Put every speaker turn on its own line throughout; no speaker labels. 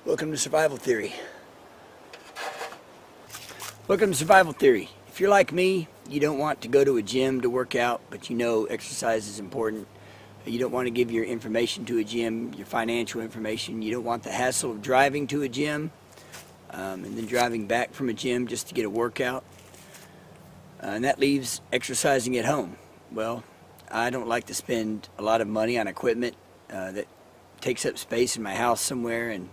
Welcome to Survival Theory. Welcome to Survival Theory. If you're like me, you don't want to go to a gym to work out, but you know exercise is important. You don't want to give your information to a gym, your financial information. You don't want the hassle of driving to a gym and then driving back from a gym just to get a workout. And that leaves exercising at home. Well, I don't like to spend a lot of money on equipment that takes up space in my house somewhere, and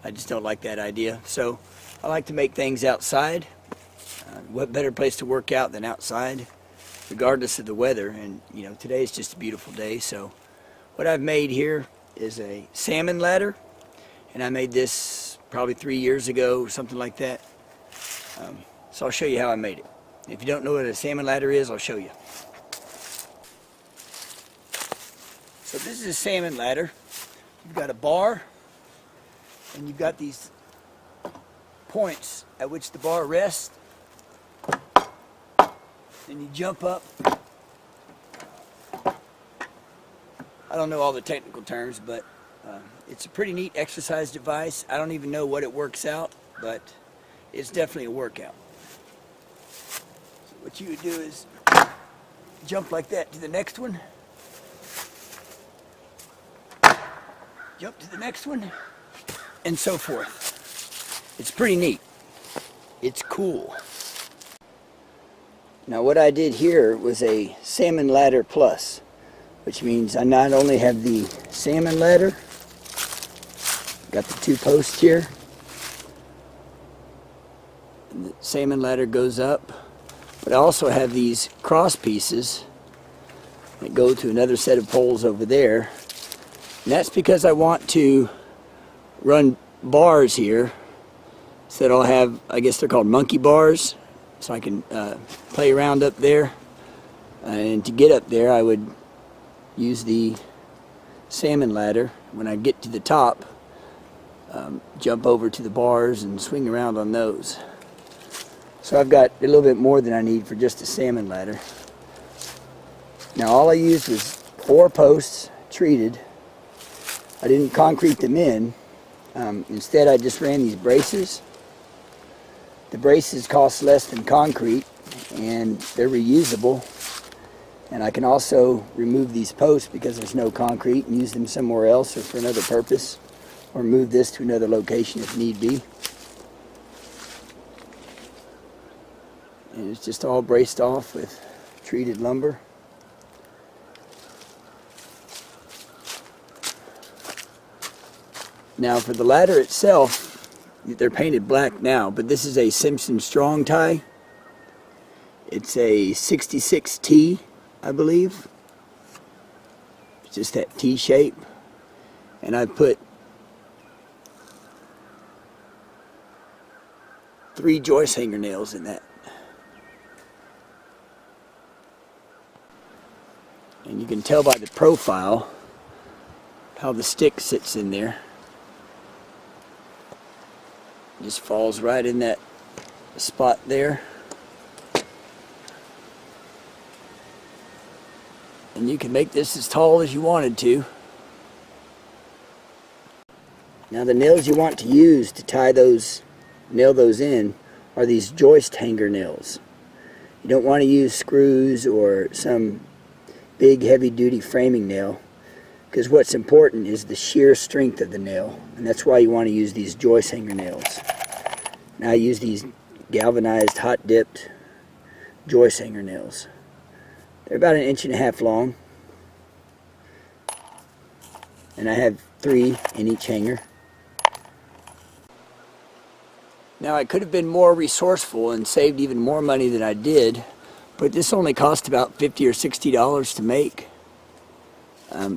I just don't like that idea. So I like to make things outside. What better place to work out than outside, regardless of the weather? And you know, today is just a beautiful day. So what I've made here is a salmon ladder, and I made this probably 3 years ago or something like that. So I'll show you how I made it. If you don't know what a salmon ladder is, I'll show you. So this is a salmon ladder. You've got a bar, and you've got these points at which the bar rests. Then you jump up. I don't know all the technical terms, but it's a pretty neat exercise device. I don't even know what it works out, but it's definitely a workout. So what you would do is jump like that to the next one. Jump to the next one, and so forth. It's pretty neat. It's cool. Now what I did here was a Salmon Ladder Plus, which means I not only have the salmon ladder, got the two posts here, and the salmon ladder goes up, but I also have these cross pieces that go to another set of poles over there. And that's because I want to run bars here. So that I'll have, I guess they're called monkey bars, so I can play around up there. And to get up there, I would use the salmon ladder. When I get to the top, jump over to the bars and swing around on those. So I've got a little bit more than I need for just a salmon ladder. Now all I used was 4 posts, treated. I didn't concrete them in. Instead, I just ran these braces. The braces cost less than concrete, and they're reusable. And I can also remove these posts because there's no concrete and use them somewhere else or for another purpose, or move this to another location if need be. And it's just all braced off with treated lumber. Now for the ladder itself, they're painted black now, but this is a Simpson strong tie. It's a 66T, I believe. It's just that T shape. And I put 3 joist hanger nails in that. And you can tell by the profile how the stick sits in there. Just falls right in that spot there. And you can make this as tall as you wanted to. Now the nails you want to use to tie those, nail those in, are these joist hanger nails. You don't want to use screws or some big heavy duty framing nail, because what's important is the shear strength of the nail, and that's why you want to use these joist hanger nails. Now I use these galvanized hot dipped joist hanger nails. They're about 1.5 inches long, and I have 3 in each hanger. Now I could have been more resourceful and saved even more money than I did, but this only cost about $50 or $60 to make.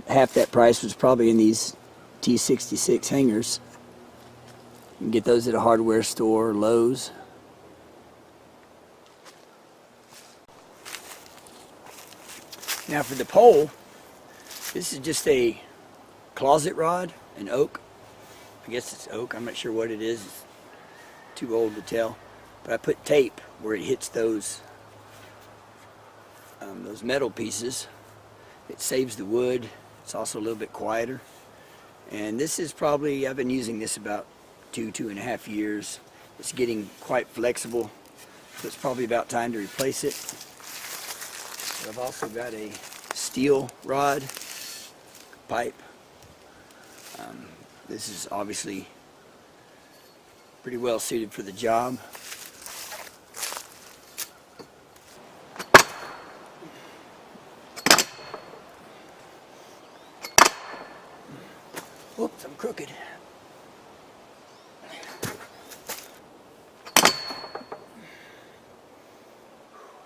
Half that price was probably in these T66 hangers. You can get those at a hardware store or Lowe's. Now for the pole, this is just a closet rod, an oak. I guess it's oak, I'm not sure what it is. It's too old to tell. But I put tape where it hits those metal pieces. It saves the wood. It's also a little bit quieter. And this is probably, I've been using this about 2.5 years. It's getting quite flexible, so it's probably about time to replace it. But I've also got a steel rod pipe. This is obviously pretty well suited for the job. Whoops, I'm crooked.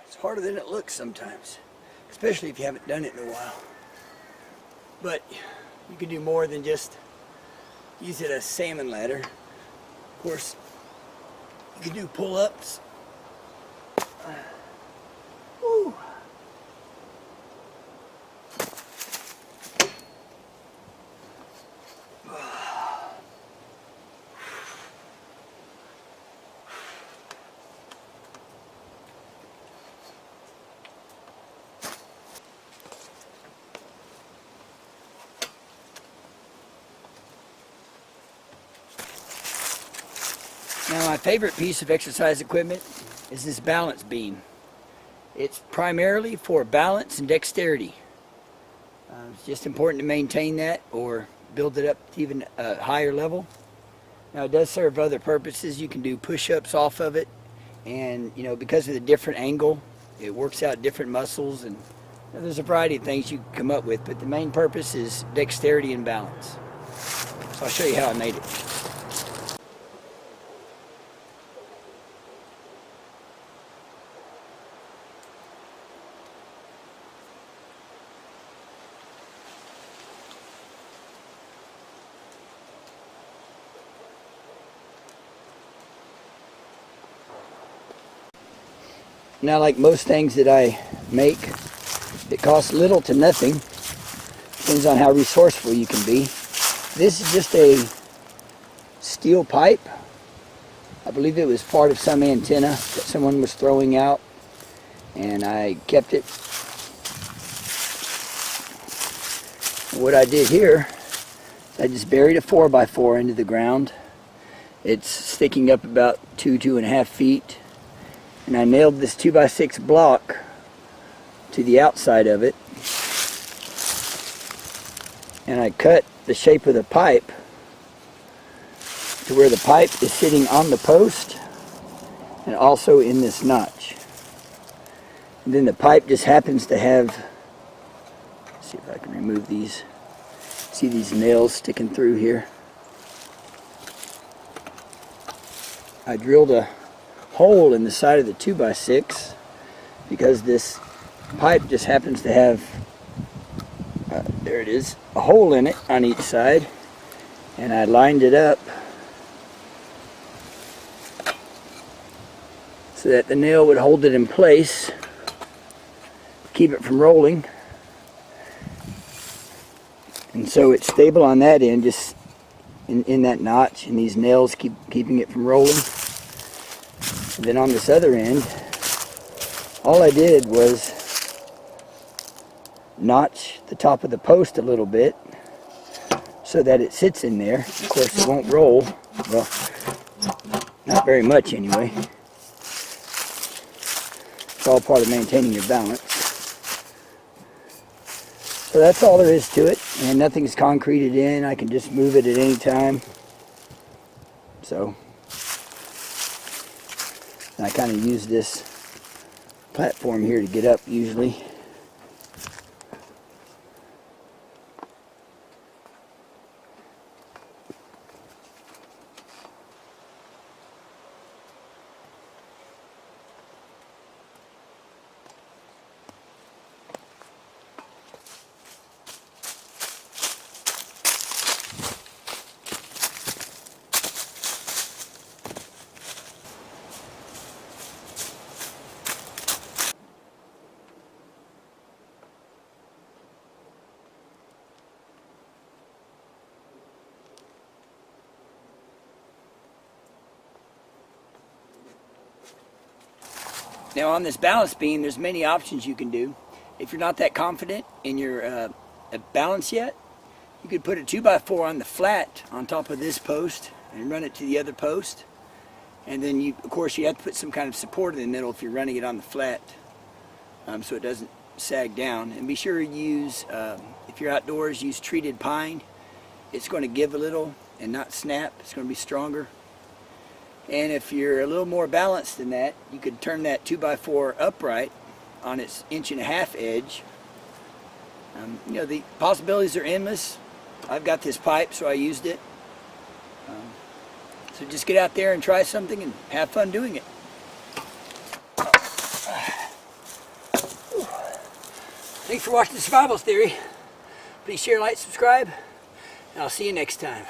It's harder than it looks sometimes, especially if you haven't done it in a while. But you can do more than just use it as a salmon ladder. Of course, you can do pull-ups. Woo. Now, my favorite piece of exercise equipment is this balance beam. It's primarily for balance and dexterity. It's just important to maintain that or build it up to even a higher level. Now, it does serve other purposes. You can do push-ups off of it, and because of the different angle, it works out different muscles, and there's a variety of things you can come up with, but the main purpose is dexterity and balance. So I'll show you how I made it. Now, like most things that I make, it costs little to nothing. Depends on how resourceful you can be. This is just a steel pipe. I believe it was part of some antenna that someone was throwing out, and I kept it. What I did here, I just buried a 4x4 into the ground. It's sticking up about 2.5 feet. And I nailed this 2x6 block to the outside of it. And I cut the shape of the pipe to where the pipe is sitting on the post and also in this notch. And then the pipe just happens to have, let's see if I can remove these. See these nails sticking through here? I drilled a hole in the side of the 2x6 because this pipe just happens to have there it is, a hole in it on each side, and I lined it up so that the nail would hold it in place, keep it from rolling, and so it's stable on that end, just in that notch, and these nails keeping it from rolling. And then on this other end, all I did was notch the top of the post a little bit so that it sits in there. Of course, it won't roll. Well, not very much anyway. It's all part of maintaining your balance. So that's all there is to it, and nothing's concreted in. I can just move it at any time. So I kind of use this platform here to get up usually. Now on this balance beam, there's many options you can do. If you're not that confident in your balance yet, You could put a 2x4 on the flat on top of this post and run it to the other post. And then of course you have to put some kind of support in the middle if you're running it on the flat, so it doesn't sag down. And be sure to use, if you're outdoors, use treated pine. It's going to give a little and not snap. It's going to be stronger. And if you're a little more balanced than that, you could turn that 2x4 upright on its 1.5 inch edge. You know, the possibilities are endless. I've got this pipe, so I used it. So just get out there and try something and have fun doing it. Thanks for watching the Survival Theory. Please share, like, subscribe, and I'll see you next time.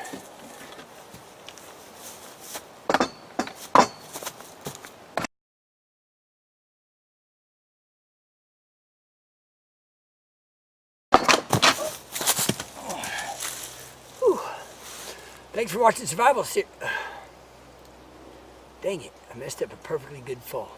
Thanks for watching Survival Series. Dang it, I messed up a perfectly good fall.